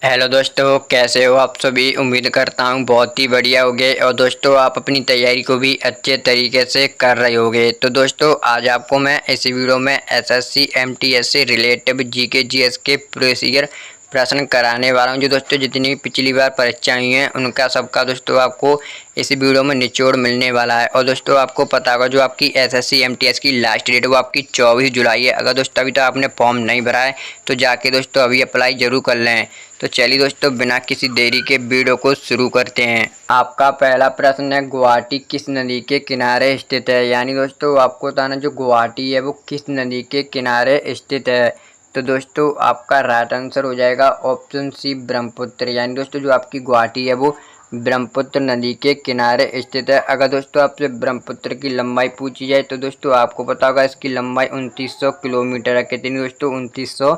Hello दोस्तों, कैसे हो आप सभी। उम्मीद करता हूँ बहुत ही बढ़िया होगे और दोस्तों आप अपनी तैयारी को भी अच्छे तरीके से कर रहे होगे। तो दोस्तों आज आपको मैं इस वीडियो में एसएससी एमटीएस से रिलेटिव जीके जीएस के प्रीवियस प्रश्न कराने वाला हूँ। जो दोस्तों जितनी भी पिछली बार परीक्षाएं हुई हैं उनका सबका दोस्तों आपको इस वीडियो में निचोड़ मिलने वाला है। और दोस्तों आपको पता होगा जो आपकी एसएससी एमटीएस की लास्ट डेट वो आपकी 24 जुलाई है। अगर दोस्तों अभी तो आपने फॉर्म नहीं भरा है तो जाके दोस्तों अभी अप्लाई जरूर कर लें। तो चलिए दोस्तों बिना किसी देरी के वीडियो को शुरू करते हैं। आपका पहला प्रश्न है, गुवाहाटी किस नदी के किनारे स्थित है। यानी दोस्तों आपको बताना जो गुवाहाटी है वो किस नदी के किनारे स्थित है। तो दोस्तों आपका राइट आंसर हो जाएगा ऑप्शन सी, ब्रह्मपुत्र। यानी दोस्तों जो आपकी गुवाहाटी है वो ब्रह्मपुत्र नदी के किनारे स्थित है। अगर दोस्तों आपसे ब्रह्मपुत्र की लंबाई पूछी जाए तो दोस्तों आपको पता होगा इसकी लंबाई 2900 किलोमीटर है। कितनी दोस्तों? 2900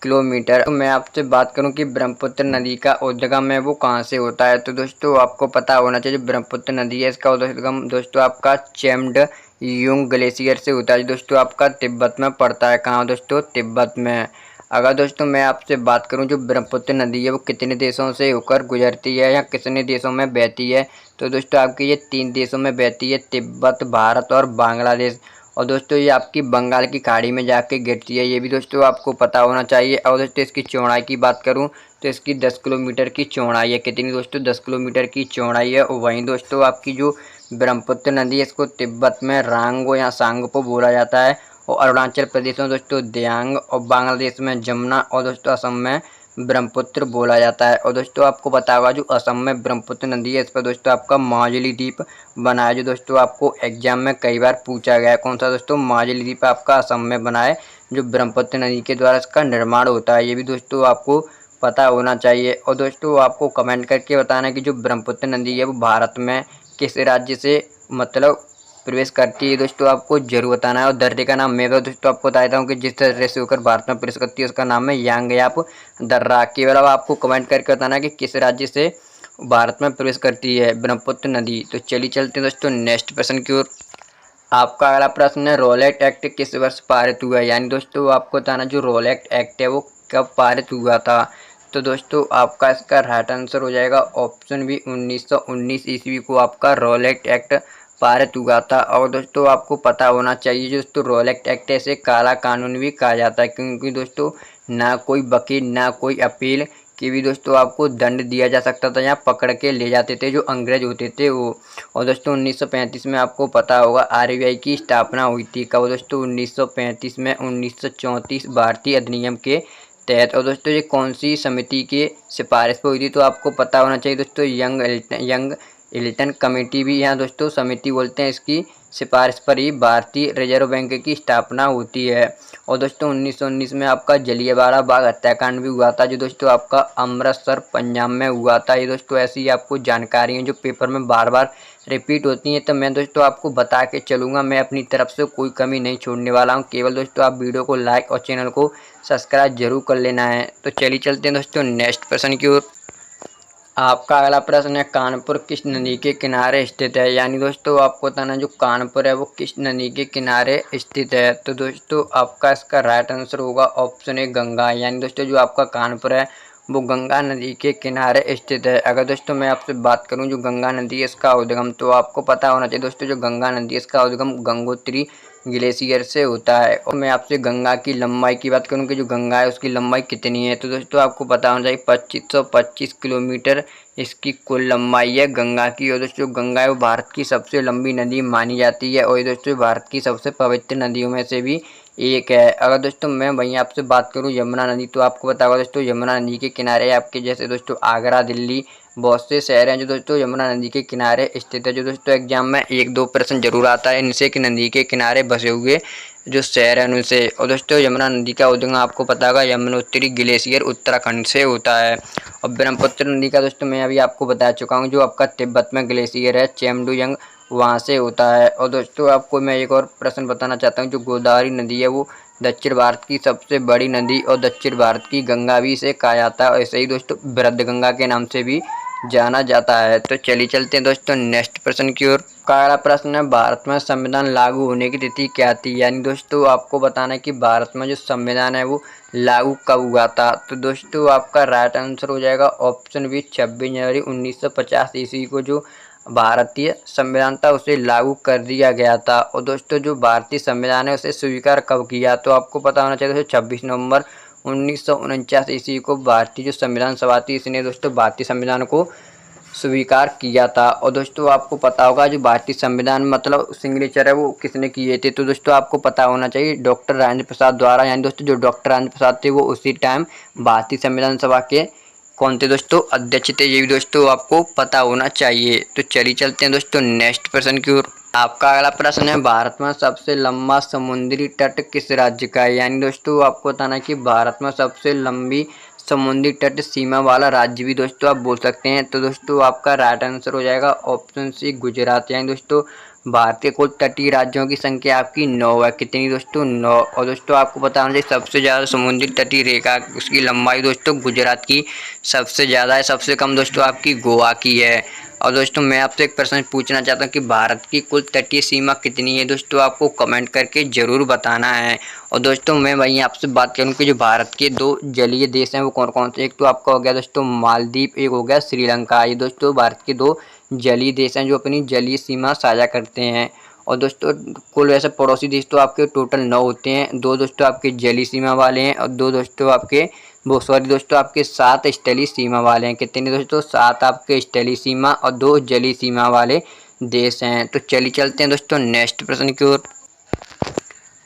किलोमीटर। तो मैं आपसे बात करूं कि ब्रह्मपुत्र नदी का उद्गम है वो कहाँ से होता है। तो दोस्तों आपको पता होना चाहिए ब्रह्मपुत्र नदी है इसका उद्गम दोस्तों आपका चेम्ड युंग ग्लेशियर से होता है। दोस्तों आपका तिब्बत में पड़ता है। कहाँ दोस्तों? तिब्बत में। अगर दोस्तों मैं आपसे बात करूं जो ब्रह्मपुत्र नदी है वो कितने देशों से होकर गुजरती है या कितने देशों में बहती है। तो दोस्तों आपकी ये 3 देशों में बहती है, तिब्बत, भारत और बांग्लादेश। और दोस्तों ये आपकी बंगाल की खाड़ी में जाके गिरती है, ये भी दोस्तों आपको पता होना चाहिए। और दोस्तों इसकी चौड़ाई की बात करूं तो इसकी 10 किलोमीटर की चौड़ाई है। कितनी दोस्तों? 10 किलोमीटर की चौड़ाई है। और वहीं दोस्तों आपकी जो ब्रह्मपुत्र नदी है इसको तिब्बत में रांगो या सांगपो बोला जाता है, और अरुणाचल प्रदेश में दोस्तों दियांग, और बांग्लादेश में जमुना, और दोस्तों असम में ब्रह्मपुत्र बोला जाता है। और दोस्तों आपको पता होगा जो असम में ब्रह्मपुत्र नदी है इस पर दोस्तों आपका माजुली द्वीप बना है, जो दोस्तों आपको एग्जाम में कई बार पूछा गया है। कौन सा दोस्तों? माजुली द्वीप आपका असम में बना है, जो ब्रह्मपुत्र नदी के द्वारा इसका निर्माण होता है। ये भी दोस्तों आपको पता होना चाहिए। और दोस्तों आपको कमेंट करके बताना है कि जो ब्रह्मपुत्र नदी है वो भारत में किस राज्य से मतलब प्रवेश करती है। दोस्तों आपको जरूर बताना है। और दर्रे का नाम मैं दोस्तों आपको बता देता हूँ कि जिस दर्रे से होकर भारत में प्रवेश करती है उसका नाम है यांगयाप दर्रा। केवल अब आपको कमेंट करके बताना है कि किस राज्य से भारत में प्रवेश करती है ब्रह्मपुत्र नदी। तो चलिए चलते हैं दोस्तों नेक्स्ट प्रश्न की ओर। आपका अगला प्रश्न है, रोलेट एक्ट किस वर्ष पारित हुआ है। यानी दोस्तों आपको बताना जो रोलेट एक्ट है वो कब पारित हुआ था। तो दोस्तों आपका इसका राइट आंसर हो जाएगा ऑप्शन बी, 1919 ईस्वी को आपका रोलेट एक्ट पारित हुआ था। और दोस्तों आपको पता होना चाहिए दोस्तों रोलेट एक्ट ऐसे काला कानून भी कहा जाता है, क्योंकि दोस्तों ना कोई वकील ना कोई अपील कि भी दोस्तों आपको दंड दिया जा सकता था, यहाँ पकड़ के ले जाते थे जो अंग्रेज होते थे वो। और दोस्तों 1935 में आपको पता होगा आरबीआई की स्थापना हुई थी। कब दोस्तों? 1935 में, 1934 भारतीय अधिनियम के तहत। और दोस्तों ये कौन सी समिति की सिफारिश पर हुई थी। तो आपको पता होना चाहिए दोस्तों यंग इल्टन कमेटी भी यहाँ दोस्तों समिति बोलते हैं, इसकी सिफारिश पर ही भारतीय रिजर्व बैंक की स्थापना होती है। और दोस्तों 1919 में आपका जलियांवाला बाग हत्याकांड भी हुआ था, जो दोस्तों आपका अमृतसर पंजाब में हुआ था। ये दोस्तों ऐसी आपको जानकारी है जो पेपर में बार बार रिपीट होती है, तो मैं दोस्तों आपको बता के चलूँगा। मैं अपनी तरफ से कोई कमी नहीं छोड़ने वाला हूँ। केवल दोस्तों आप वीडियो को लाइक और चैनल को सब्सक्राइब जरूर कर लेना है। तो चलिए चलते हैं दोस्तों नेक्स्ट प्रश्न की ओर। आपका अगला प्रश्न है, कानपुर किस नदी के किनारे स्थित है। यानी दोस्तों आपको बताना जो कानपुर है वो किस नदी के किनारे स्थित है। तो दोस्तों आपका इसका राइट आंसर होगा ऑप्शन ए, गंगा। यानी दोस्तों जो आपका कानपुर है वो गंगा नदी के किनारे स्थित है। अगर दोस्तों मैं आपसे बात करूं जो गंगा नदी है इसका उद्गम, तो आपको पता होना चाहिए दोस्तों जो गंगा नदी है इसका उद्गम गंगोत्री ग्लेशियर से होता है। और मैं आपसे गंगा की लंबाई की बात करूं कि जो गंगा है उसकी लंबाई कितनी है। तो दोस्तों आपको पता होना चाहिए 2525 किलोमीटर इसकी कुल लंबाई है गंगा की। और दोस्तों गंगा है वो भारत की सबसे लंबी नदी मानी जाती है, और ये दोस्तों भारत की सबसे पवित्र नदियों में से भी एक है। अगर दोस्तों मैं वहीं आपसे बात करूं यमुना नदी, तो आपको पता होगा दोस्तों यमुना नदी के किनारे आपके जैसे दोस्तों आगरा, दिल्ली, बहुत से शहर हैं जो दोस्तों यमुना नदी के किनारे स्थित है। जो दोस्तों एग्जाम में 1-2 प्रश्न जरूर आता है इनसे कि नदी के किनारे बसे हुए जो शहर हैं उनसे। और दोस्तों यमुना नदी का उद्गम आपको पता होगा यमुनोत्री ग्लेशियर उत्तराखंड से होता है। और ब्रह्मपुत्र नदी का दोस्तों मैं अभी आपको बता चुका हूँ जो आपका तिब्बत में ग्लेशियर है चेमडुयंग, वहाँ से होता है। और दोस्तों आपको मैं एक और प्रश्न बताना चाहता हूँ जो गोदावरी नदी है वो दक्षिण भारत की सबसे बड़ी नदी और दक्षिण भारत की गंगा भी इसे कहा जाता है, और ऐसे ही दोस्तों वृद्ध गंगा के नाम से भी जाना जाता है। तो चलिए चलते हैं दोस्तों नेक्स्ट प्रश्न की ओर। अगला प्रश्न है, भारत में संविधान लागू होने की तिथि क्या थी? यानी दोस्तों आपको बताना है कि भारत में जो संविधान है वो लागू कब हुआ था। तो दोस्तों आपका राइट आंसर हो जाएगा ऑप्शन बी, 26 जनवरी 1950 ईस्वी को जो भारतीय संविधान था उसे लागू कर दिया गया था। और दोस्तों जो भारतीय संविधान है उसे स्वीकार कब किया? तो आपको पता होना चाहिए दोस्तों 26 नवंबर 1949 ईस्वी को भारतीय जो संविधान सभा थी इसने दोस्तों भारतीय संविधान को स्वीकार किया था। और दोस्तों आपको पता होगा जो भारतीय संविधान मतलब सिग्नेचर है वो किसने किए थे? तो दोस्तों आपको पता होना चाहिए डॉक्टर राजेंद्र प्रसाद द्वारा। यानी दोस्तों जो डॉक्टर राजेंद्र प्रसाद थे वो उसी टाइम भारतीय संविधान सभा के कौन थे दोस्तों? अध्यक्ष थे। ये भी दोस्तों आपको पता होना चाहिए। तो चलिए चलते हैं दोस्तों नेक्स्ट प्रश्न की ओर। आपका अगला प्रश्न है, भारत में सबसे लंबा समुद्री तट किस राज्य का है? यानी दोस्तों आपको बताना है कि भारत में सबसे लंबी समुद्री तट सीमा वाला राज्य भी दोस्तों आप बोल सकते हैं। तो दोस्तों आपका राइट आंसर हो जाएगा ऑप्शन सी, गुजरात। यानी दोस्तों भारत के कुल तटीय राज्यों की संख्या आपकी 9 है। कितनी दोस्तों? 9। और दोस्तों आपको पता होना चाहिए सबसे ज़्यादा समुद्री तटीय रेखा उसकी लंबाई दोस्तों गुजरात की सबसे ज़्यादा है, सबसे कम दोस्तों आपकी गोवा की है। और दोस्तों मैं आपसे एक प्रश्न पूछना चाहता हूँ कि भारत की कुल तटीय सीमा कितनी है? दोस्तों आपको कमेंट करके ज़रूर बताना है। और दोस्तों मैं वहीं आपसे बात करूँ कि जो भारत के 2 जलीय देश हैं वो कौन कौन से? एक तो आपका हो गया दोस्तों मालदीव, एक हो गया श्रीलंका। ये दोस्तों भारत के 2 जलीय देश हैं जो अपनी जलीय सीमा साझा करते हैं। और दोस्तों कुल वैसे पड़ोसी देश तो आपके टोटल 9 होते हैं। 2 दोस्तों आपके जलीय सीमा वाले हैं और 2 दोस्तों आपके दोस्तों आपके 7 स्थलीय सीमा वाले हैं। कितने दोस्तों? 7 आपके स्थलीय सीमा और 2 जलीय सीमा वाले देश हैं। तो चलिए चलते हैं दोस्तों नेक्स्ट प्रश्न की ओर।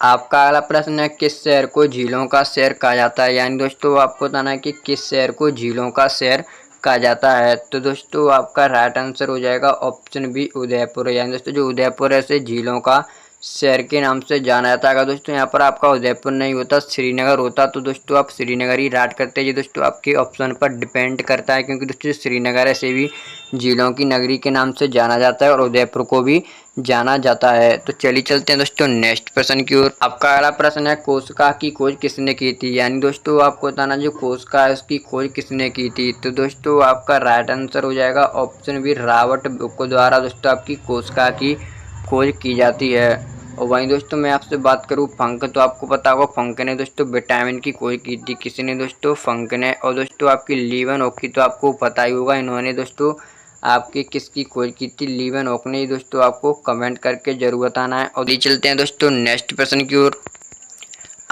आपका अगला प्रश्न है, किस शहर को झीलों का शहर कहा जाता है? यानी दोस्तों आपको बताना है कि किस शहर को झीलों का शहर कहा जाता है। तो दोस्तों आपका राइट आंसर हो जाएगा ऑप्शन बी, उदयपुर। यानी दोस्तों जो उदयपुर है इसे झीलों का शहर के नाम से जाना जाता है। अगर दोस्तों यहाँ पर आपका उदयपुर नहीं होता श्रीनगर होता तो दोस्तों आप श्रीनगर ही राइट करते। ये दोस्तों आपके ऑप्शन पर डिपेंड करता है क्योंकि दोस्तों श्रीनगर ऐसे भी झीलों की नगरी के नाम से जाना जाता है और उदयपुर को भी जाना जाता है। तो चलिए चलते हैं दोस्तों नेक्स्ट प्रश्न की ओर। आपका अगला प्रश्न है, कोशिका की खोज किसने की थी? यानी दोस्तों आपको बताना जो कोशिका है उसकी खोज किसने की थी? तो दोस्तों आपका राइट आंसर हो जाएगा ऑप्शन बी, रॉबर्ट बुक द्वारा दोस्तों आपकी कोशिका की खोज की जाती है। और वहीं दोस्तों मैं आपसे बात करूं फंक, तो आपको पता होगा फंक ने दोस्तों विटामिन की खोज की थी। किसने दोस्तों? फंक ने। और दोस्तों आपकी लीवन ओकी तो आपको पता ही होगा इन्होंने दोस्तों आपकी किसकी खोज की थी? लीवन ओक ने। दोस्तों आपको कमेंट करके जरूर बताना है। और चलते हैं दोस्तों नेक्स्ट प्रश्न की ओर।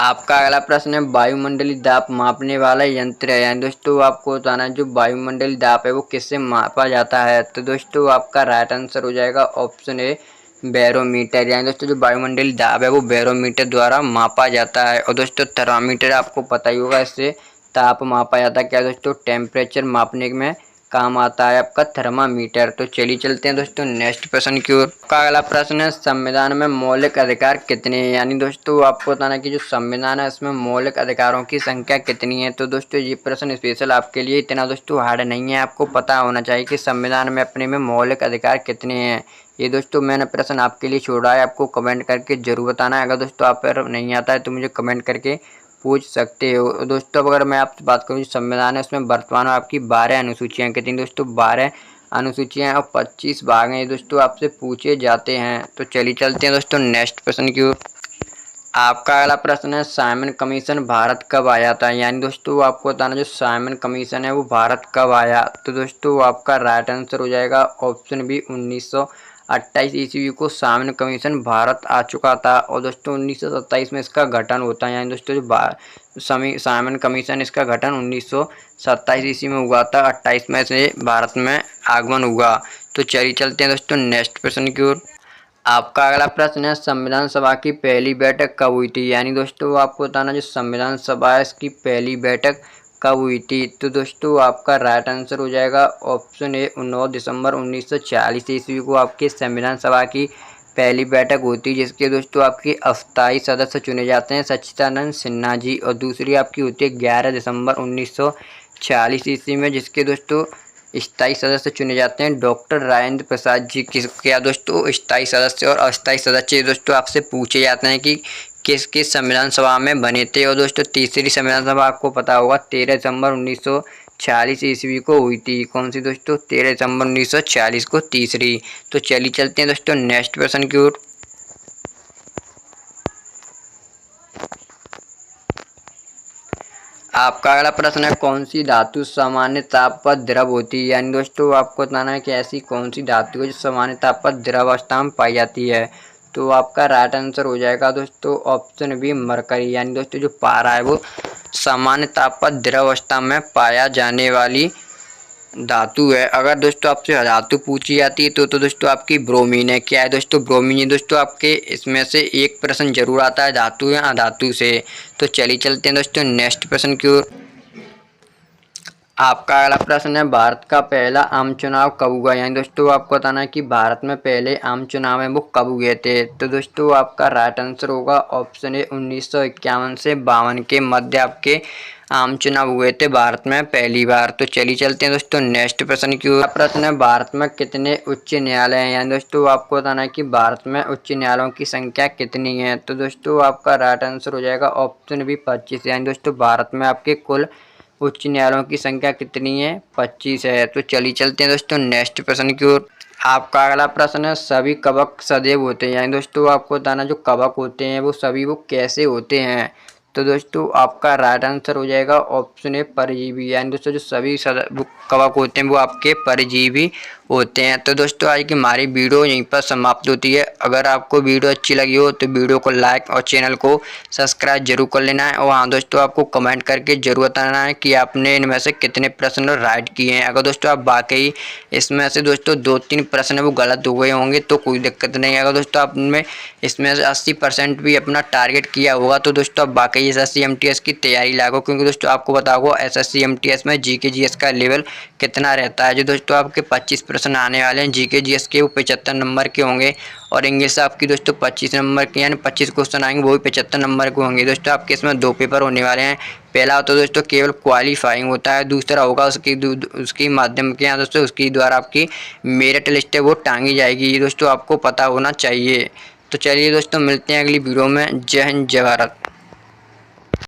आपका अगला प्रश्न है, वायुमंडलीय दाब मापने वाला यंत्र है। यानी दोस्तों आपको बताना है जो वायुमंडलीय दाब है वो किससे मापा जाता है? तो दोस्तों आपका राइट आंसर हो जाएगा ऑप्शन ए, बैरोमीटर। यानी दोस्तों जो वायुमंडलीय दाब है वो बैरोमीटर द्वारा मापा जाता है। और दोस्तों थर्मामीटर आपको पता ही होगा, इससे ताप मापा जाता है। क्या दोस्तों? टेम्परेचर मापने में काम आता है आपका थर्मामीटर। तो चलिए चलते हैं दोस्तों नेक्स्ट प्रश्न की ओर। का अगला प्रश्न है, संविधान में मौलिक अधिकार कितने हैं? यानी दोस्तों आपको बताना कि जो संविधान है उसमें मौलिक अधिकारों की संख्या कितनी है? तो दोस्तों ये प्रश्न स्पेशल आपके लिए इतना दोस्तों हार्ड नहीं है। आपको पता होना चाहिए कि संविधान में अपने में मौलिक अधिकार कितने हैं। ये दोस्तों मैंने प्रश्न आपके लिए छोड़ा है, आपको कमेंट करके जरूर बताना है। अगर दोस्तों आप पर नहीं आता है तो मुझे कमेंट करके पूछ सकते हो। दोस्तों अगर मैं आपसे बात करूँ संविधान है उसमें वर्तमान में आपकी 12 अनुसूचियाँ कितनी दोस्तों? 12 अनुसूचियाँ और 25 भाग हैं दोस्तों आपसे पूछे जाते हैं। तो चलिए चलते हैं दोस्तों नेक्स्ट प्रश्न की ओर। आपका अगला प्रश्न है, साइमन कमीशन भारत कब आया था? यानी दोस्तों आपको बताना जो साइमन कमीशन है वो भारत कब आया? तो दोस्तों आपका राइट आंसर हो जाएगा ऑप्शन बी, 1928 ईस्वी को साइमन कमीशन भारत आ चुका था। और दोस्तों 1927 में इसका गठन होता है। यानी दोस्तों जो साइमन कमीशन इसका गठन 1927 ईस्वी में हुआ था, 28 में से भारत में आगमन हुआ। तो चलिए चलते हैं दोस्तों नेक्स्ट प्रश्न की ओर। आपका अगला प्रश्न है, संविधान सभा की पहली बैठक कब हुई थी? यानी दोस्तों आपको बताना जो संविधान सभा है इसकी पहली बैठक कब हुई थी? तो दोस्तों आपका राइट आंसर हो जाएगा ऑप्शन ए, 9 दिसंबर 1940 ईस्वी को आपके संविधान सभा की पहली बैठक होती है, जिसके दोस्तों आपके अस्थायी सदस्य चुने जाते हैं सच्चिदानंद सिन्हा जी। और दूसरी आपकी होती है 11 दिसंबर 1940 ईस्वी में, जिसके दोस्तों स्थायी सदस्य चुने जाते हैं डॉक्टर राजेंद्र प्रसाद जी। क्या दोस्तों स्थायी सदस्य और अस्थायी सदस्य दोस्तों आपसे पूछे जाते हैं कि किस किस संविधान सभा में बने थे। और दोस्तों तीसरी संविधान सभा आपको पता होगा 13 दिसंबर 46 ईस्वी को हुई थी। कौन सी दोस्तों? 13 दिसंबर 1946 को तीसरी। तो चलिए चलते हैं दोस्तों नेक्स्ट प्रश्न की ओर। आपका अगला प्रश्न है, कौन सी धातु सामान्य ताप पर द्रव होती है? यानी दोस्तों आपको बताना है कि ऐसी कौन सी धातु है जो सामान्य ताप पर द्रव अवस्था में पाई जाती है। तो आपका राइट आंसर हो जाएगा दोस्तों ऑप्शन बी मरकरी। यानी दोस्तों जो पारा है वो सामान्य ताप पर द्रव अवस्था में पाया जाने वाली धातु है। अगर दोस्तों आपसे धातु पूछी जाती है तो दोस्तों आपकी ब्रोमीन है। क्या है दोस्तों? ब्रोमीन है। दोस्तों आपके इसमें से एक प्रश्न जरूर आता है धातु या अधातु से। तो चलिए चलते हैं दोस्तों नेक्स्ट प्रश्न की ओर। आपका अगला प्रश्न है, भारत का पहला आम चुनाव कब हुआ? यानी दोस्तों आपको बताना है कि भारत में पहले आम चुनाव है वो कब हुए थे। तो दोस्तों आपका राइट आंसर होगा ऑप्शन ए 1951 से 52 के मध्य आपके आम चुनाव हुए थे भारत में पहली बार। तो चलिए चलते हैं दोस्तों नेक्स्ट प्रश्न की ओर। प्रश्न है, भारत में कितने उच्च न्यायालय हैं? यानी दोस्तों आपको बताना है कि भारत में उच्च न्यायालयों की संख्या कितनी है। तो दोस्तों आपका राइट आंसर हो जाएगा ऑप्शन बी 25। यानी दोस्तों भारत में आपके कुल उच्च न्यायालयों की संख्या कितनी है? 25 है। तो चलिए चलते हैं दोस्तों नेक्स्ट प्रश्न की ओर। आपका अगला प्रश्न है, सभी कवक सदैव होते हैं? यानी दोस्तों आपको बताना जो कवक होते हैं वो सभी वो कैसे होते हैं। तो दोस्तों आपका राइट आंसर हो जाएगा ऑप्शन ए परजीवी। यानी दोस्तों जो सभी कवक होते हैं वो आपके परजीवी होते हैं। तो दोस्तों आज की हमारी वीडियो यहीं पर समाप्त होती है। अगर आपको वीडियो अच्छी लगी हो तो वीडियो को लाइक और चैनल को सब्सक्राइब जरूर कर लेना है। और हाँ दोस्तों आपको कमेंट करके जरूर बताना है कि आपने इनमें से कितने प्रश्न राइट किए हैं। अगर दोस्तों आप वाकई इसमें से दोस्तों 2-3 प्रश्न वो गलत हो गए होंगे तो कोई दिक्कत नहीं है। अगर दोस्तों आपने इसमें से 80% भी अपना टारगेट किया होगा तो दोस्तों आप वाकई SSC MTS की तैयारी लागो। क्योंकि दोस्तों आपको बता होगा SSC MTS में GK GS का लेवल कितना रहता है। जो दोस्तों आपके 25 प्रश्न आने वाले हैं GK GS के वो 75 नंबर के होंगे। और इंग्लिश आपकी दोस्तों 25 नंबर के यानी 25 क्वेश्चन आएंगे वो भी 75 नंबर के होंगे। दोस्तों आपके इसमें 2 पेपर होने वाले हैं। पहला तो दोस्तों केवल क्वालिफाइंग होता है, दूसरा होगा उसकी माध्यम के यहाँ दोस्तों उसकी द्वारा आपकी मेरिट लिस्ट है वो टांगी जाएगी। ये दोस्तों आपको पता होना चाहिए। तो चलिए दोस्तों मिलते हैं अगली वीडियो में। जय हिंद जय भारत।